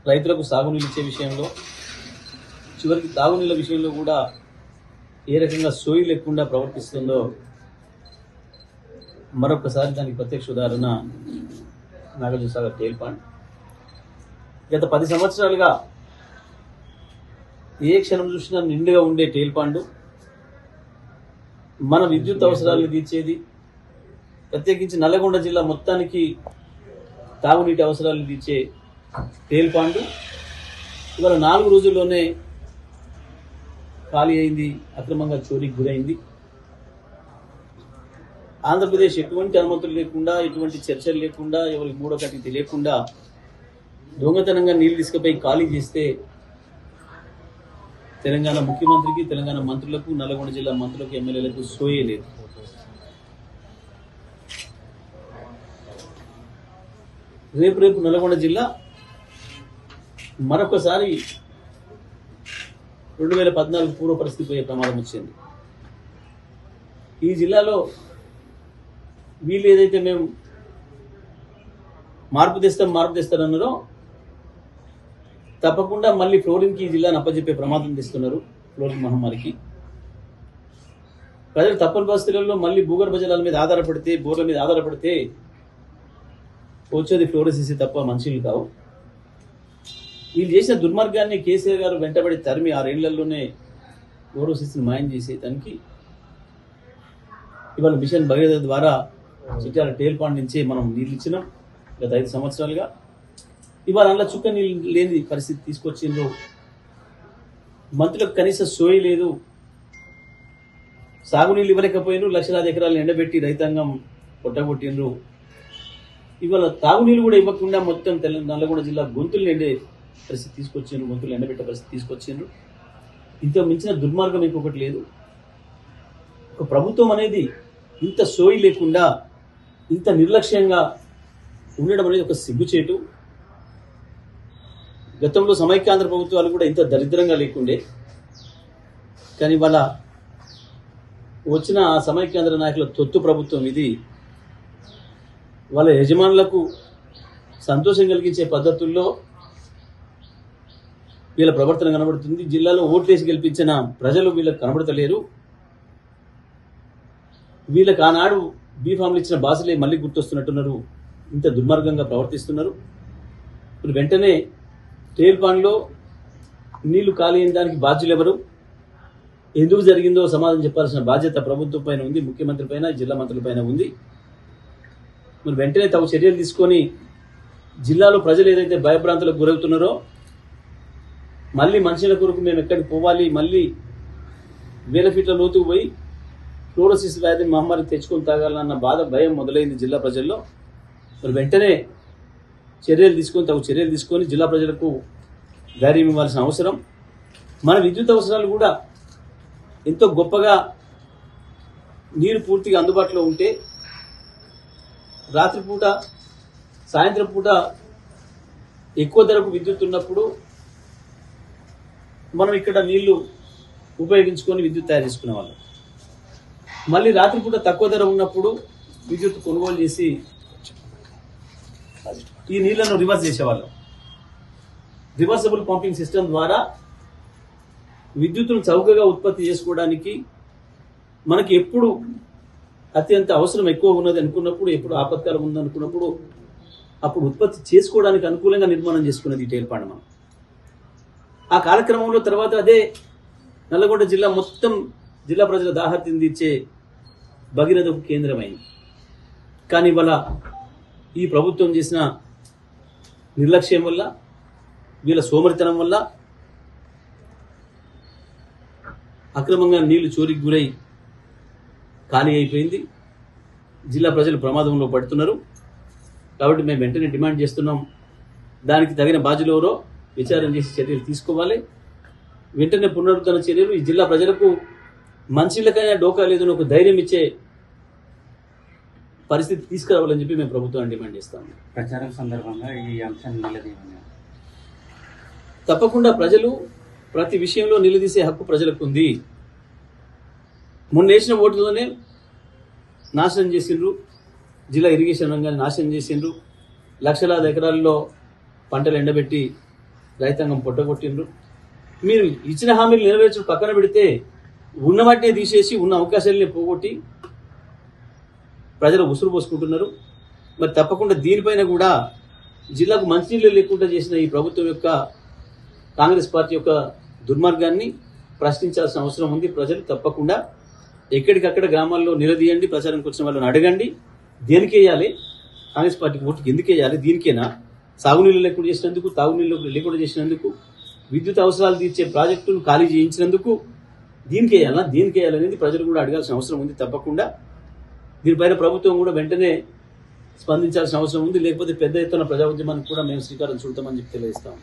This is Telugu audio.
రైతులకు సాగునీళ్ళు ఇచ్చే విషయంలో, చివరికి తాగునీళ్ళ విషయంలో కూడా ఏ రకంగా సోయి లేకుండా ప్రవర్తిస్తుందో మరొకసారి దానికి ప్రత్యక్ష ఉదాహరణ నాగార్జునసాగర్ టేల్ పాండ్. గత 10 సంవత్సరాలుగా ఏ క్షణం చూసినా నిండుగా ఉండే టేల్ పాండు మన విద్యుత్ అవసరాలను తీర్చేది, ప్రత్యేకించి నల్లగొండ జిల్లా మొత్తానికి తాగునీటి అవసరాలను తీర్చే టేల్ పాండు ఇవాళ 4 రోజుల్లోనే ఖాళీ అయింది, అక్రమంగా చోరీకి గురైంది. ఆంధ్రప్రదేశ్ ఎటువంటి అనుమతులు లేకుండా, ఎటువంటి చర్చలు లేకుండా, ఎవరికి మూడో కట్టి తెలియకుండా దొంగతనంగా నీళ్లు తీసుకుపోయి ఖాళీ చేస్తే తెలంగాణ ముఖ్యమంత్రికి, తెలంగాణ మంత్రులకు, నల్లగొండ జిల్లా మంత్రులకు, ఎమ్మెల్యేలకు సోయే లేదు. రేపు నల్లగొండ జిల్లా మరొకసారి 2014 పూర్వ పరిస్థితి పోయే ప్రమాదం వచ్చింది. ఈ జిల్లాలో వీళ్ళు ఏదైతే మేము మార్పు తెస్తారన్నారో తప్పకుండా మళ్ళీ ఫ్లోరిన్కి ఈ జిల్లాను అప్పచెప్పే ప్రమాదం తెస్తున్నారు. ఫ్లోరిన్ మహమ్మారికి ప్రజలు తప్పని పరిస్థితుల్లో మళ్ళీ భూగర్భ జలాల మీద ఆధారపడితే, బోర్ల మీద ఆధారపడితే వచ్చేది ఫ్లోరోసిస్ తప్ప మనుషులు కావు. వీళ్ళు చేసిన దుర్మార్గాన్ని కేసీఆర్ గారు వెంటబడి తరిమి 6 ఏళ్లలోనే ఫ్లోరోసిస్ని మాయం చేసేదానికి ఇవాళ మిషన్ భగీరథ ద్వారా చిట్యాల టేల్ పాండ్ నుంచే మనం నీళ్ళు ఇచ్చినాం. గత 5 సంవత్సరాలుగా ఇవాళ అందులో చుక్క నీళ్ళు లేని పరిస్థితి తీసుకొచ్చిండ్రు. మంత్రులకు కనీస సోయి లేదు, సాగునీళ్ళు ఇవ్వలేకపోయినరు, లక్షలాది ఎకరాలను ఎండబెట్టి రైతాంగం కొట్టగొట్టిండ్రు. ఇవాళ తాగునీళ్ళు కూడా ఇవ్వకుండా మొత్తం నల్లగొండ జిల్లా గొంతులు ఎండే పరిస్థితి తీసుకొచ్చిండ్రు, గొంతులు ఎండబెట్టే పరిస్థితి తీసుకొచ్చిండ్రు. ఇంత మించిన దుర్మార్గం ఇంకొకటి లేదు. ఒక ప్రభుత్వం అనేది ఇంత సోయి లేకుండా, ఇంత నిర్లక్ష్యంగా ఉండడం అనేది ఒక సిగ్గుచేటు. గతంలో సమైక్యాంధ్ర ప్రభుత్వాలు కూడా ఇంత దరిద్రంగా లేకుండే, కానీ వాళ్ళ వచ్చిన ఆ సమైక్యాంధ్ర నాయకుల తొత్తు ప్రభుత్వం ఇది. వాళ్ళ యజమానులకు సంతోషం కలిగించే పద్ధతుల్లో వీళ్ళ ప్రవర్తన కనబడుతుంది. జిల్లాలో ఓట్లేసి గెలిపించిన ప్రజలు వీళ్ళకి కనబడతలేరు. వీళ్ళకి ఆనాడు బీఫామ్లు ఇచ్చిన బాసులే మళ్ళీ గుర్తొస్తున్నట్టున్నారు, ఇంత దుర్మార్గంగా ప్రవర్తిస్తున్నారు. ఇప్పుడు వెంటనే టేల్ పాండ్లో నీళ్లు ఖాళీ అయిన దానికి బాధ్యులు ఎవరు, ఎందుకు జరిగిందో సమాధానం చెప్పాల్సిన బాధ్యత ప్రభుత్వం పైన ఉంది, ముఖ్యమంత్రి పైన, జిల్లా మంత్రుల పైన ఉంది. మరి వెంటనే తగు చర్యలు తీసుకొని జిల్లాలో ప్రజలు ఏదైతే భయభ్రాంతులకు గురవుతున్నారో, మళ్ళీ మనుషుల కొరకు మేము ఎక్కడికి పోవాలి, మళ్ళీ 1000 ఫీట్ల లోతుకు పోయి ఫ్లోరోసిస్ వ్యాధి మహమ్మారి తెచ్చుకొని తాగాలన్న బాధ, భయం మొదలైంది జిల్లా ప్రజల్లో. మరి వెంటనే తగు చర్యలు తీసుకొని జిల్లా ప్రజలకు ధైర్యం ఇవ్వాల్సిన అవసరం. మన విద్యుత్ అవసరాలు కూడా ఎంతో గొప్పగా నీరు పూర్తిగా అందుబాటులో ఉంటే రాత్రిపూట, సాయంత్రం పూట ఎక్కువ ధరకు విద్యుత్ ఉన్నప్పుడు మనం ఇక్కడ నీళ్లు ఉపయోగించుకొని విద్యుత్ తయారు చేసుకునే వాళ్ళం. మళ్ళీ రాత్రిపూట తక్కువ ధర ఉన్నప్పుడు విద్యుత్ కొనుగోలు చేసి ఈ నీళ్లను రివర్స్ చేసేవాళ్ళం. రివర్సబుల్ పంపింగ్ సిస్టమ్ ద్వారా విద్యుత్తును చౌకగా ఉత్పత్తి చేసుకోవడానికి మనకి ఎప్పుడు అత్యంత అవసరం ఎక్కువ ఉన్నది అనుకున్నప్పుడు, ఎప్పుడు ఆపత్కాలం ఉందనుకున్నప్పుడు అప్పుడు ఉత్పత్తి చేసుకోవడానికి అనుకూలంగా నిర్మాణం చేసుకున్నది ఈ టేల్ పాండ్. మనం ఆ కార్యక్రమంలో తర్వాత అదే నల్లగొండ జిల్లా మొత్తం జిల్లా ప్రజల దాహార్తిని తీర్చే భగీరథకు కేంద్రమైంది. కానీ ఇవాళ ఈ ప్రభుత్వం చేసిన నిర్లక్ష్యం వల్ల, వీళ్ళ సోమరితనం వల్ల అక్రమంగా నీళ్లు చోరీకి గురై ఖాళీ అయిపోయింది. జిల్లా ప్రజలు ప్రమాదంలో పడుతున్నారు. కాబట్టి మేము వెంటనే డిమాండ్ చేస్తున్నాం, దానికి తగిన బాధ్యులు ఎవరో విచారం చేసి చర్యలు తీసుకోవాలి. వెంటనే పునరుద్ధరణ చర్యలు ఈ జిల్లా ప్రజలకు మనుషులకైనా డోకా లేదని ఒక ధైర్యం ఇచ్చే పరిస్థితి తీసుకురావాలని చెప్పి మేము ప్రభుత్వాన్ని డిమాండ్ చేస్తాము. ప్రచారం సందర్భంగా ఈ అంశాన్ని నిలదీయమని తప్పకుండా ప్రజలు ప్రతి విషయంలో నిలదీసే హక్కు ప్రజలకు ఉంది. మొన్న వేసిన ఓటుతోనే నాశనం చేసిండ్రు, జిల్లా ఇరిగేషన్ రంగాన్ని నాశనం చేసిండ్రు, లక్షలాది ఎకరాల్లో పంటలు ఎండబెట్టి రైతాంగం పొట్టగొట్టిండ్రు. మీరు ఇచ్చిన హామీలు నెరవేర్చడం పక్కన పెడితే ఉన్న వాటినే తీసేసి ఉన్న అవకాశాలని పోగొట్టి ప్రజలు ఉసురు పోసుకుంటున్నారు. మరి తప్పకుండా దీనిపైన కూడా జిల్లాకు మంచినీళ్ళు లేకుండా చేసిన ఈ ప్రభుత్వం యొక్క కాంగ్రెస్ పార్టీ యొక్క దుర్మార్గాన్ని ప్రశ్నించాల్సిన అవసరం ఉంది. ప్రజలు తప్పకుండా ఎక్కడికక్కడ గ్రామాల్లో నిలదీయండి, ప్రచారానికి వచ్చిన వాళ్ళని అడగండి. దేనికి వేయాలి, కాంగ్రెస్ పార్టీకి ఓటుకి ఎందుకు వేయాలి, దీనికేనా? సాగునీళ్ళు లేకుండా చేసినందుకు, తాగునీళ్ళు లేకుండా చేసినందుకు, విద్యుత్ అవసరాలు తీర్చే ప్రాజెక్టులు ఖాళీ చేయించినందుకు దీనికి వేయాలనేది ప్రజలు కూడా అడగాల్సిన అవసరం ఉంది. తప్పకుండా దీనిపైన ప్రభుత్వం కూడా వెంటనే స్పందించాల్సిన అవసరం ఉంది. లేకపోతే పెద్ద ఎత్తున ప్రజా ఉద్యమానికి కూడా మేము శ్రీకారం చుడతామని చెప్పి తెలియజేస్తాము.